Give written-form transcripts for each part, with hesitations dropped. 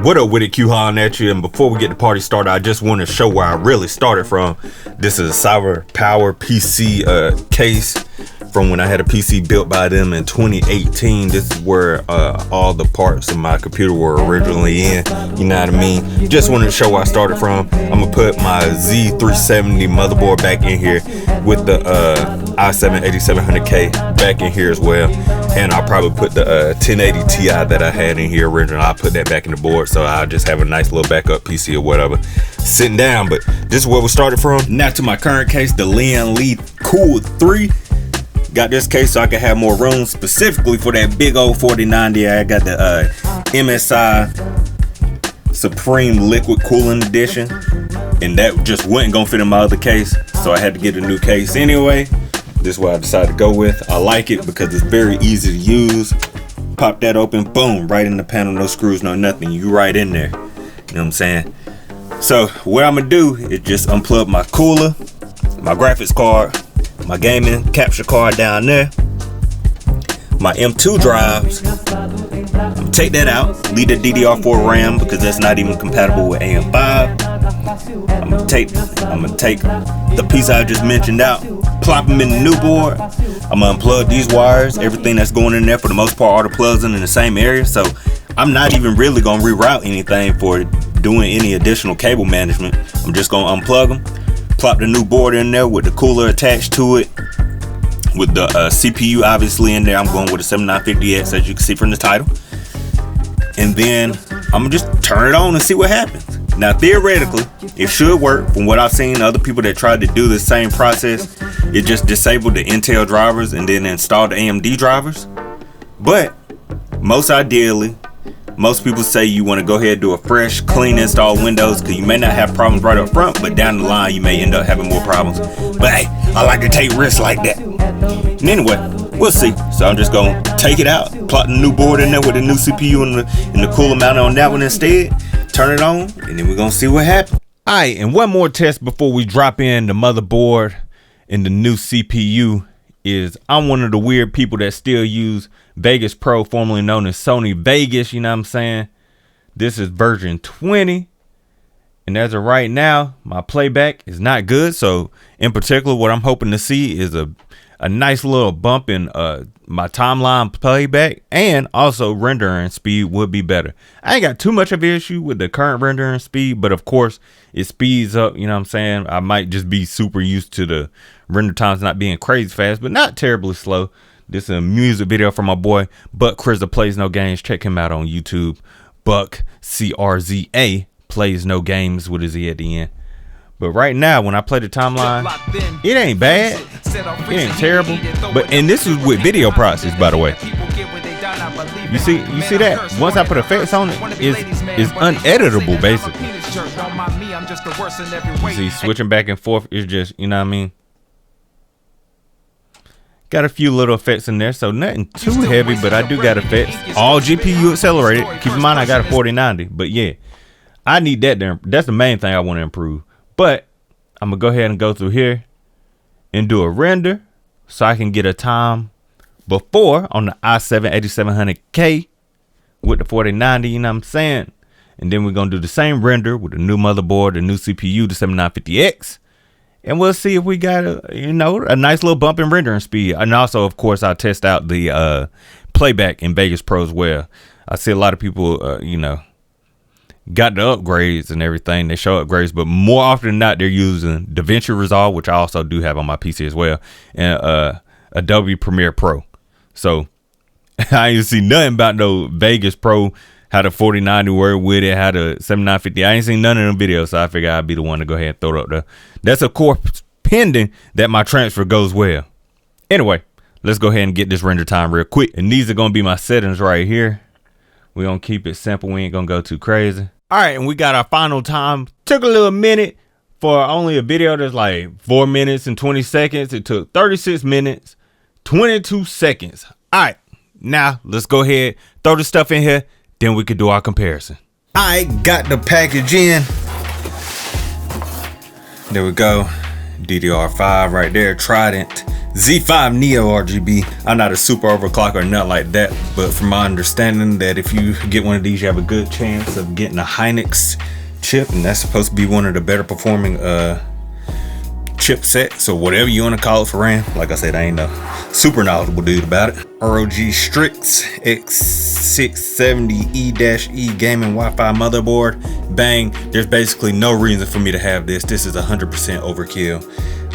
What up with it, Q hollering at you, and before we get the party started, I just want to show where I really started from. This is a Cyber Power PC case from when I had a PC built by them in 2018. This is where all the parts of my computer were originally in, you know what I mean? Just wanted to show where I started from. I'm gonna put my Z370 motherboard back in here with the I7-8700K back in here as well. And I'll probably put the 1080 Ti that I had in here originally. I'll put that back in the board, so I'll just have a nice little backup PC or whatever sitting down. But this is where we started from. Now to my current case, the Lian Li Cool 3. Got this case so I can have more room specifically for that big old 4090. I got the MSI Supreme Liquid Cooling Edition, and that just wasn't gonna fit in my other case, so I had to get a new case anyway. This is what I decided to go with. I like it because it's very easy to use. Pop that open, boom, right in the panel, no screws, no nothing. You right in there. You know what I'm saying? So what I'm gonna do is just unplug my cooler, my graphics card, my gaming capture card down there, my M2 drives. I'm gonna take that out, leave the DDR4 RAM because that's not even compatible with AM5. I'm gonna take the piece I just mentioned out, plop them in the new board. I'm gonna unplug these wires, everything that's going in there. For the most part, all the plugs in the same area, so I'm not even really gonna reroute anything for doing any additional cable management. I'm just gonna unplug them, plop the new board in there with the cooler attached to it, with the CPU obviously in there. I'm going with a 7950X, as you can see from the title, and then I'm gonna just turn it on and see what happens. Now theoretically, it should work. From what I've seen, other people that tried to do the same process, it just disabled the Intel drivers and then installed the AMD drivers. But most ideally, most people say you want to go ahead and do a fresh, clean install Windows, because you may not have problems right up front, but down the line you may end up having more problems. But hey, I like to take risks like that. And anyway, we'll see. So I'm just gonna take it out, plot the new board in there with the new CPU and the cooler mounted on that one instead. Turn it on, and then we're gonna see what happens. All right, and one more test before we drop in the motherboard and the new CPU is I'm one of the weird people that still use Vegas Pro, formerly known as Sony Vegas, you know what I'm saying? This is version 20, and as of right now, my playback is not good. So in particular, what I'm hoping to see is a nice little bump in my timeline playback, and also rendering speed would be better. I ain't got too much of an issue with the current rendering speed, but of course it speeds up, you know what I'm saying? I might just be super used to the render times not being crazy fast, but not terribly slow. This is a music video from my boy Buck Crizza Plays No Games. Check him out on YouTube. Buck CRZA Plays No Games with his E at the end. But right now, when I play the timeline, it ain't bad, it ain't terrible. But and this is with video process, by the way. You see that? Once I put effects on it, it's uneditable basically. You see, switching back and forth is just, you know what I mean? Got a few little effects in there, so nothing too heavy, but I do got effects. All GPU accelerated. Keep in mind I got a 4090, but yeah, I need that there. That's the main thing I want to improve. But I'm gonna go ahead and go through here and do a render so I can get a time before on the i7-8700K with the 4090, you know what I'm saying? And then we're gonna do the same render with the new motherboard, the new CPU, the 7950X, and we'll see if we got a nice little bump in rendering speed. And also, of course, I'll test out the playback in Vegas Pro as well. I see a lot of people got the upgrades and everything. They show upgrades, but more often than not, they're using DaVinci Resolve, which I also do have on my PC as well, and Adobe Premiere Pro. So I ain't see nothing about no Vegas Pro, how the 4090 work with it, how the 7950. I ain't seen none of them videos, so I figured I'd be the one to go ahead and throw it up there. That's of course pending that my transfer goes well. Anyway, let's go ahead and get this render time real quick. And these are gonna be my settings right here. We're gonna keep it simple. We ain't gonna go too crazy. All right, and we got our final time. Took a little minute for only a video that's like 4 minutes and 20 seconds. It took 36 minutes, 22 seconds. All right, now let's go ahead, throw the stuff in here, then we could do our comparison. I got the package in. There we go. DDR5 right there, Trident Z5 Neo RGB. I'm not a super overclock or nothing like that, but from my understanding that if you get one of these, you have a good chance of getting a Hynix chip, and that's supposed to be one of the better performing chipset. So whatever you want to call it for RAM. Like I said, I ain't no super knowledgeable dude about it. ROG STRIX X670E-E gaming Wi-Fi motherboard. Bang. There's basically no reason for me to have this. This is 100% overkill.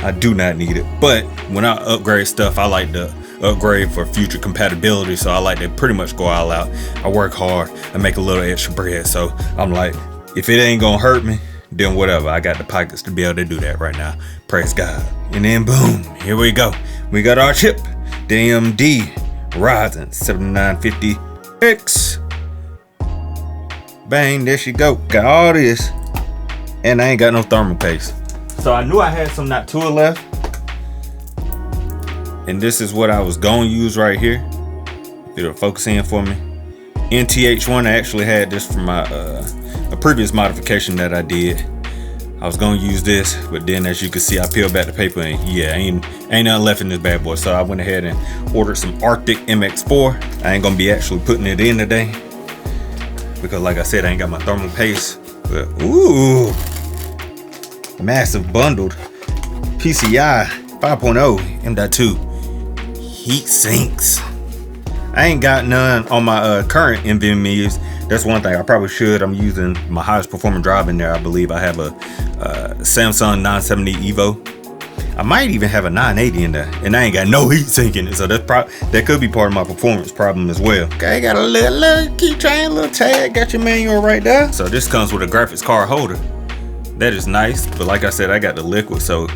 I do not need it, but when I upgrade stuff, I like to upgrade for future compatibility, so I like to pretty much go all out. I work hard, I make a little extra bread, so I'm like, if it ain't gonna hurt me, then whatever. I got the pockets to be able to do that right now. Praise God. And then boom, here we go. We got our chip, the AMD Ryzen 7950X. Bang, there she go. Got all this, and I ain't got no thermal paste. So I knew I had some Natura left, and this is what I was going to use right here. It'll focus in for me. NTH1, I actually had this from my a previous modification that I did. I was going to use this, but then as you can see, I peeled back the paper, and yeah, ain't nothing left in this bad boy. So I went ahead and ordered some Arctic MX4. I ain't going to be actually putting it in today because, like I said, I ain't got my thermal paste. But ooh, massive bundled PCI 5.0 M.2 heat sinks. I ain't got none on my current NVMe's. That's one thing I probably should. I'm using my highest performing drive in there. I believe I have a Samsung 970 Evo. I might even have a 980 in there, and I ain't got no heat sink in it. So that could be part of my performance problem as well. Okay, got a little keychain, little tag, got your manual right there. So this comes with a graphics card holder. That is nice, but like I said, I got the liquid, so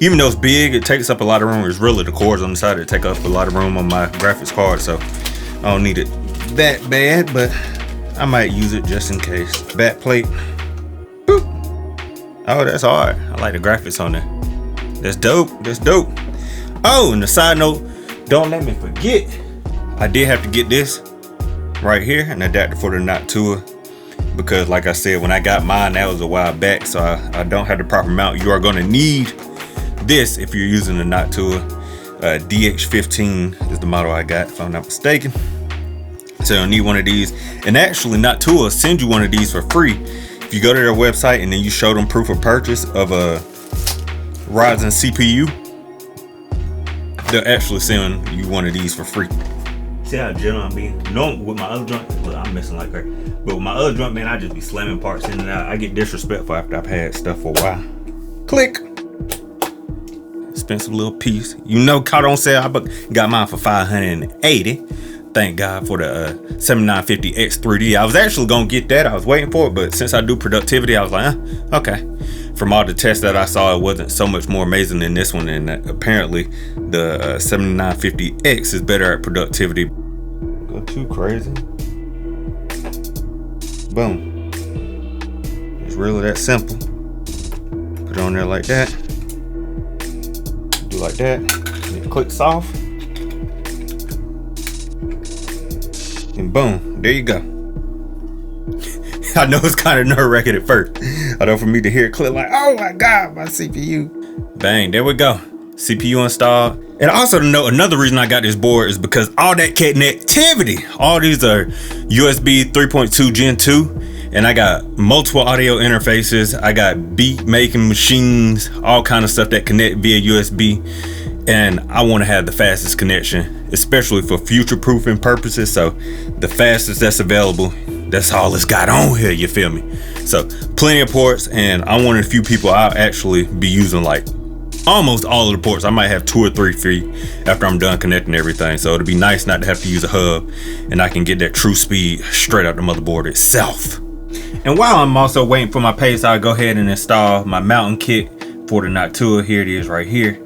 even though it's big, it takes up a lot of room. It's really the cords on the side that take up a lot of room on my graphics card, so I don't need it that bad, but I might use it just in case. Back plate. Boop. Oh, that's hard. I like the graphics on there. That's dope. That's dope. Oh, and the side note, don't let me forget, I did have to get this right here, an adapter for the Natura. Because like I said, when I got mine, that was a while back, so I don't have the proper mount. You are going to need this if you're using the Natura. DH15 is the model I got, if I'm not mistaken. So you'll need one of these. And actually, Natura sends you one of these for free. If you go to their website and then you show them proof of purchase of a Ryzen CPU, they'll actually send you one of these for free. See how gentle I'm being? No, with my other joint, look, I'm messing like her. But with my other joint, man, I just be slamming parts in and out. I get disrespectful after I've had stuff for a while. Click. Expensive little piece. You know, caught on sale. I got mine for $580. Thank God for the 7950X3D. I was actually gonna get that. I was waiting for it, but since I do productivity, I was like, okay. From all the tests that I saw, it wasn't so much more amazing than this one, and apparently the 7950X is better at productivity. Go too crazy. Boom. It's really that simple. Put it on there like that. Do like that. And it clicks off. And boom, there you go. I know it's kind of nerve-wracking at first. I know for me to hear it click like, oh my God, my CPU. Bang, there we go. CPU installed. And also to note, another reason I got this board is because all that connectivity. All these are USB 3.2 Gen 2. And I got multiple audio interfaces. I got beat making machines, all kind of stuff that connect via USB. And I want to have the fastest connection, especially for future proofing purposes. So the fastest that's available, that's all it's got on here, you feel me? So plenty of ports, and I'm one of the few people I'll actually be using like almost all of the ports. I might have 2 or 3 free after I'm done connecting everything. So it'll be nice not to have to use a hub, and I can get that true speed straight out the motherboard itself. And while I'm also waiting for my paste, I'll go ahead and install my mounting kit for the Natura. Here it is right here.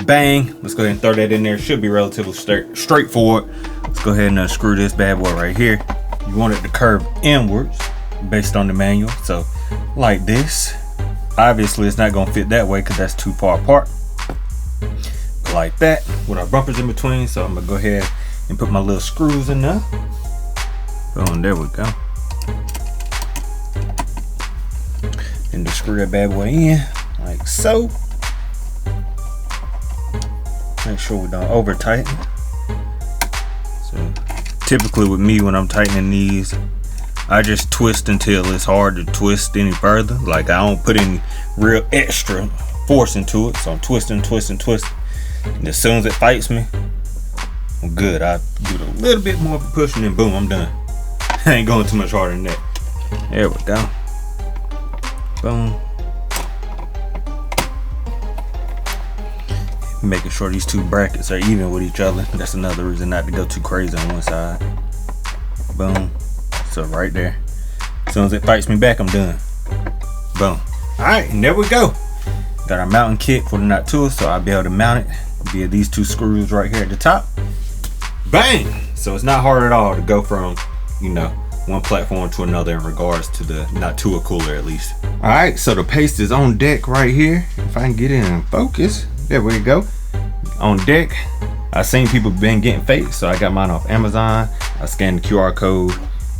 Bang, let's go ahead and throw that in there. Should be relatively straightforward. Let's go ahead and unscrew this bad boy right here. You want it to curve inwards based on the manual, so like this. Obviously it's not gonna fit that way because that's too far apart. But like that, with our bumpers in between. So I'm gonna go ahead and put my little screws in there. Boom, there we go. And just screw that bad boy in like so. Make sure we don't over tighten. So typically with me, when I'm tightening these, I just twist until it's hard to twist any further. Like I don't put any real extra force into it. So I'm twisting. And as soon as it fights me, I'm good. I give it a little bit more of a push and then boom, I'm done. I ain't going too much harder than that. There we go. Boom. Making sure these two brackets are even with each other. That's another reason not to go too crazy on one side. Boom. So right there. As soon as it fights me back, I'm done. Boom. Alright, and there we go. Got our mounting kit for the knot tool, so I'll be able to mount it via these two screws right here at the top. Bang! So it's not hard at all to go from, you know, one platform to another in regards to the knot tool cooler at least. Alright, so the paste is on deck right here. If I can get it in focus. There we go. On deck. I've seen people been getting fake, so I got mine off Amazon. I scanned the QR code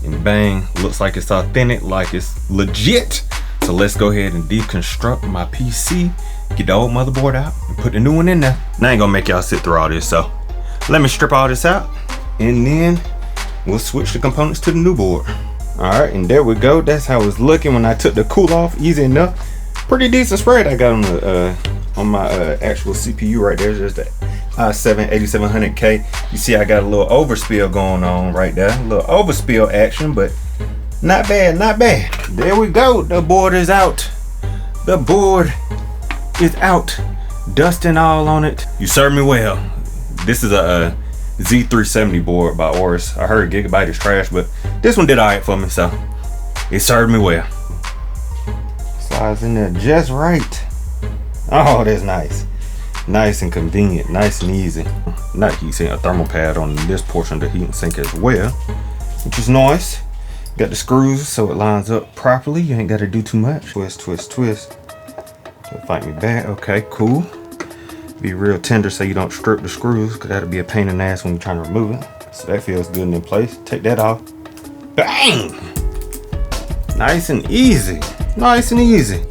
and bang, looks like it's authentic, like it's legit. So let's go ahead and deconstruct my PC, get the old motherboard out and put the new one in there. Now I ain't gonna make y'all sit through all this, so let me strip all this out and then we'll switch the components to the new board. All right, and there we go. That's how it's looking when I took the cool off. Easy enough. Pretty decent spread I got on my actual CPU right there. There's the I7-8700K. You see I got a little overspill going on right there. A little overspill action, but not bad, not bad. There we go. The board is out. The board is out. Dusting all on it. You served me well. This is a Z370 board by Aorus. I heard Gigabyte is trash, but this one did alright for me, so it served me well. Slides in there just right. Oh, that's nice. Nice and convenient, nice and easy. Not heat sink, a thermal pad on this portion of the heat sink as well, which is nice. Got the screws so it lines up properly. You ain't got to do too much. Twist, twist, twist. It'll fight me back. Okay, cool. Be real tender so you don't strip the screws, because that'll be a pain in the ass when you're trying to remove it. So that feels good and in place. Take that off. Bang! Nice and easy. Nice and easy.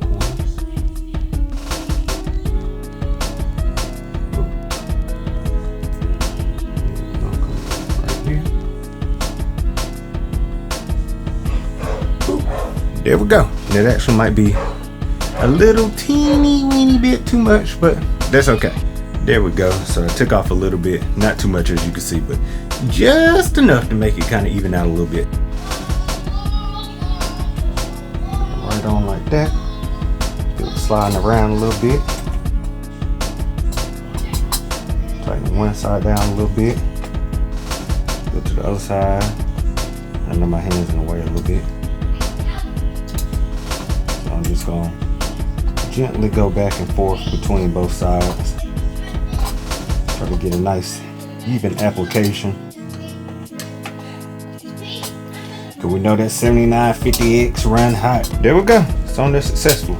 There we go. That actually might be a little teeny weeny bit too much, but that's okay. There we go. So I took off a little bit, not too much as you can see, but just enough to make it kind of even out a little bit. Right on like that. Feel it sliding around a little bit. Tighten one side down a little bit. Go to the other side. I know my hand's in the way a little bit. I'm just going to gently go back and forth between both sides. Try to get a nice even application. Because we know that 7950X run hot. There we go. It's on there successful.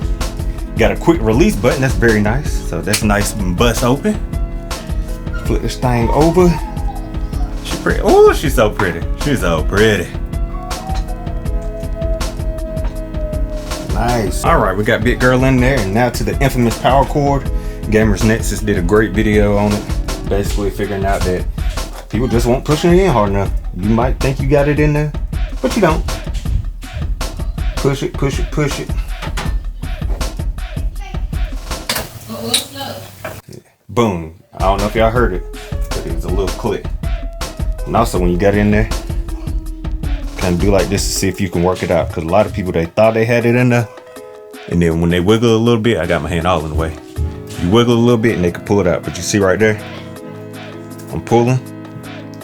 Got a quick release button. That's very nice. So that's nice and bust open. Flip this thing over. She's pretty. Oh, she's so pretty. She's so pretty. Nice. All right, we got Big Girl in there, and now to the infamous power cord. Gamers Nexus did a great video on it, basically figuring out that people just won't push it in hard enough. You might think you got it in there, but you don't. Push it, push it, push it. Boom. I don't know if y'all heard it, but it was a little click. And also when you got it in there, kind of do like this to see if you can work it out, because a lot of people, they thought they had it in there, and then when they wiggle a little bit, I got my hand all in the way. You wiggle a little bit and they can pull it out, but you see right there, I'm pulling,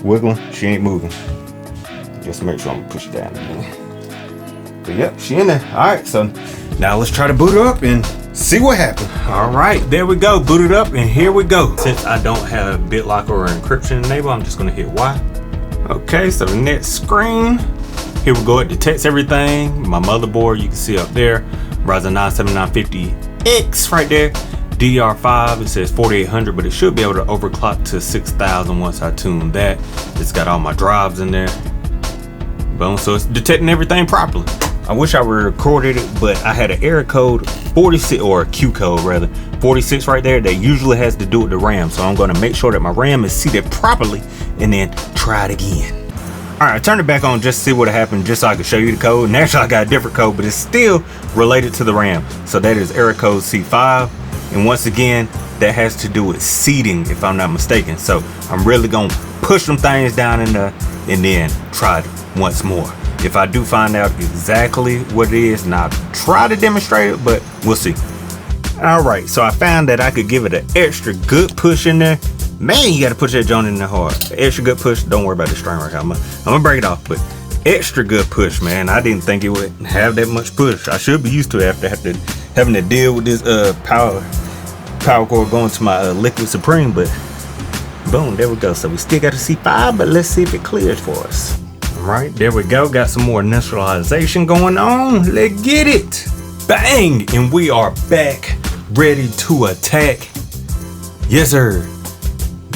wiggling, she ain't moving. Just make sure I'm gonna push it down again. But yep, she in there. All right, so now let's try to boot her up and see what happens. All right, there we go, booted up, and here we go. Since I don't have BitLocker or encryption enabled, I'm just gonna hit Y. Okay, so the next screen. Here we go, it detects everything. My motherboard, you can see up there, Ryzen 9 7950X right there. DDR5, it says 4800, but it should be able to overclock to 6000 once I tune that. It's got all my drives in there. Boom, so it's detecting everything properly. I wish I recorded it, but I had an error code 46, or a Q code rather, 46 right there that usually has to do with the RAM. So I'm gonna make sure that my RAM is seated properly and then try it again. All right, I turned it back on just to see what happened, just so I could show you the code. Naturally, I got a different code, but it's still related to the RAM. So that is error code C5. And once again, that has to do with seating, if I'm not mistaken. So I'm really gonna push some things down in there and then try it once more. If I do find out exactly what it is, and I'll try to demonstrate it, but we'll see. All right, so I found that I could give it an extra good push in there. Man, you gotta push that joint in there hard. Extra good push. Don't worry about the string right here. I'm gonna break it off, but extra good push, man. I didn't think it would have that much push. I should be used to it after having to deal with this power cord going to my Liquid Supreme, but boom, there we go. So we still got a C5, but let's see if it clears for us. All right, there we go. Got some more initialization going on. Let's get it. Bang, and we are back, ready to attack. Yes, sir.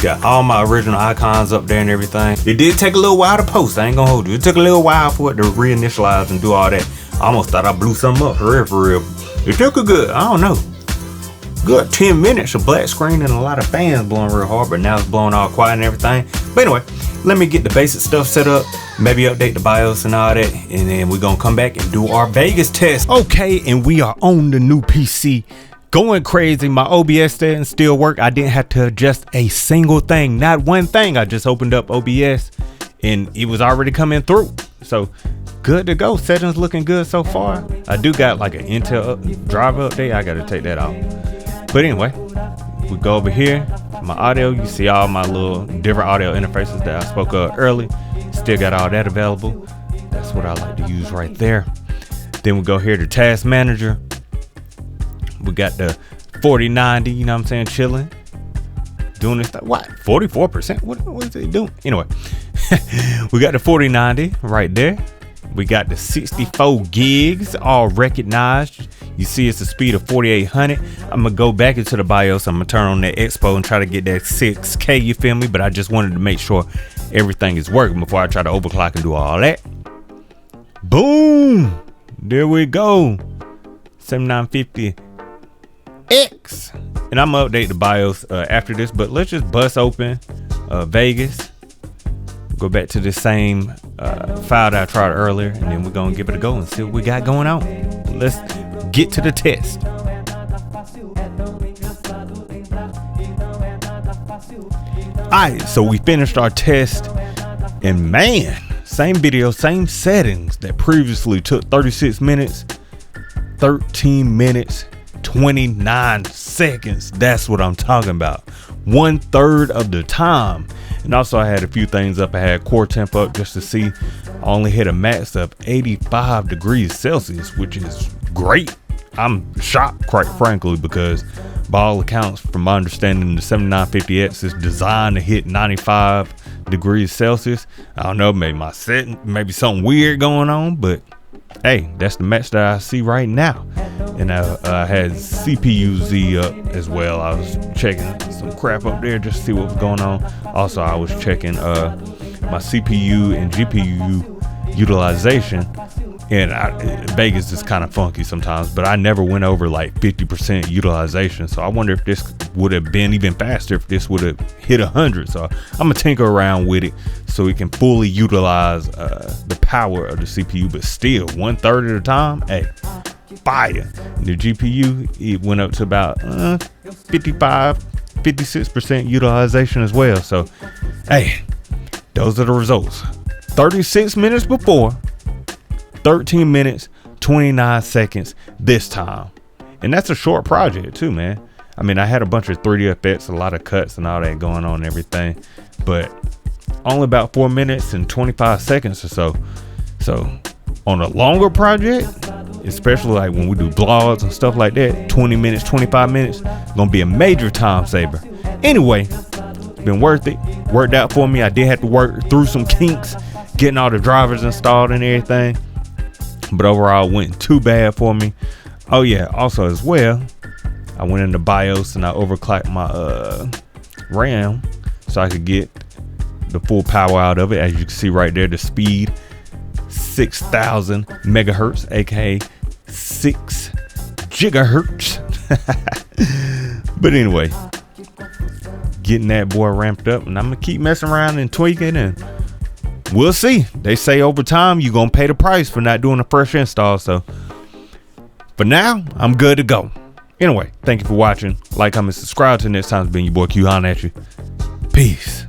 Got all my original icons up there and everything. It did take a little while to post, I ain't gonna hold you. It took a little while for it to reinitialize and do all that. I almost thought I blew something up for real. It took a good, I don't know, good 10 minutes of black screen and a lot of fans blowing real hard, but now it's blowing all quiet and everything. But anyway, let me get the basic stuff set up, maybe update the BIOS and all that, and then we're gonna come back and do our Vegas test. Okay, and we are on the new PC. Going crazy. My OBS didn't still work. I didn't have to adjust a single thing, not one thing. I just opened up OBS and it was already coming through. So good to go. Settings looking good so far. I do got like an Intel driver update. I got to take that out. But anyway, we go over here. My audio, you see all my little different audio interfaces that I spoke of earlier. Still got all that available. That's what I like to use right there. Then we go here to Task Manager. We got the 4090, you know what I'm saying, chilling, doing this stuff. What? 44%? What is it doing? Anyway, we got the 4090 right there. We got the 64 gigs all recognized. You see it's a speed of 4800. I'm gonna go back into the BIOS. I'm gonna turn on that Expo and try to get that 6K, you feel me? But I just wanted to make sure everything is working before I try to overclock and do all that. Boom! There we go. 7950X, and I'm gonna update the BIOS after this, but let's just bust open Vegas, go back to the same file that I tried earlier, and then we're gonna give it a go and see what we got going on. Let's get to the test. Alright, so we finished our test, and man, same video, same settings that previously took 36 minutes, 13 minutes 29 seconds. That's what I'm talking about. 1/3 of the time. And also I had a few things up. I had core temp up just to see. I only hit a max of 85 degrees Celsius, which is great. I'm shocked, quite frankly, because by all accounts, from my understanding, the 7950X is designed to hit 95 degrees Celsius. I don't know, maybe my setting, maybe something weird going on, but hey, that's the match that I see right now. And I had CPU-Z up as well. I was checking some crap up there just to see what was going on. Also, I was checking my CPU and GPU utilization. And Vegas is kind of funky sometimes, but I never went over like 50% utilization. So I wonder if this would have been even faster if this would have hit 100. So I'm gonna tinker around with it so we can fully utilize the power of the CPU, but still 1/3 of the time, hey, fire. The GPU, it went up to about 56% utilization as well. So hey, those are the results. 36 minutes before, 13 minutes 29 seconds this time, and that's a short project too, man. I mean, I had a bunch of 3D effects, a lot of cuts and all that going on and everything, but only about 4 minutes and 25 seconds or so. So on a longer project, especially like when we do vlogs and stuff like that, 20 minutes 25 minutes gonna be a major time saver. Anyway, it's been worth it, worked out for me. I did have to work through some kinks getting all the drivers installed and everything, but overall it wasn't too bad for me. Oh yeah, also as well, I went into BIOS and I overclocked my RAM so I could get the full power out of it. As you can see right there, the speed 6000 megahertz, aka 6 gigahertz. But anyway, getting that boy ramped up, and I'm gonna keep messing around and tweaking, and we'll see. They say over time you're gonna pay the price for not doing a fresh install. So for now, I'm good to go. Anyway, thank you for watching. Like, comment, subscribe. Till next time, it's been your boy Q. Holla at you. Peace.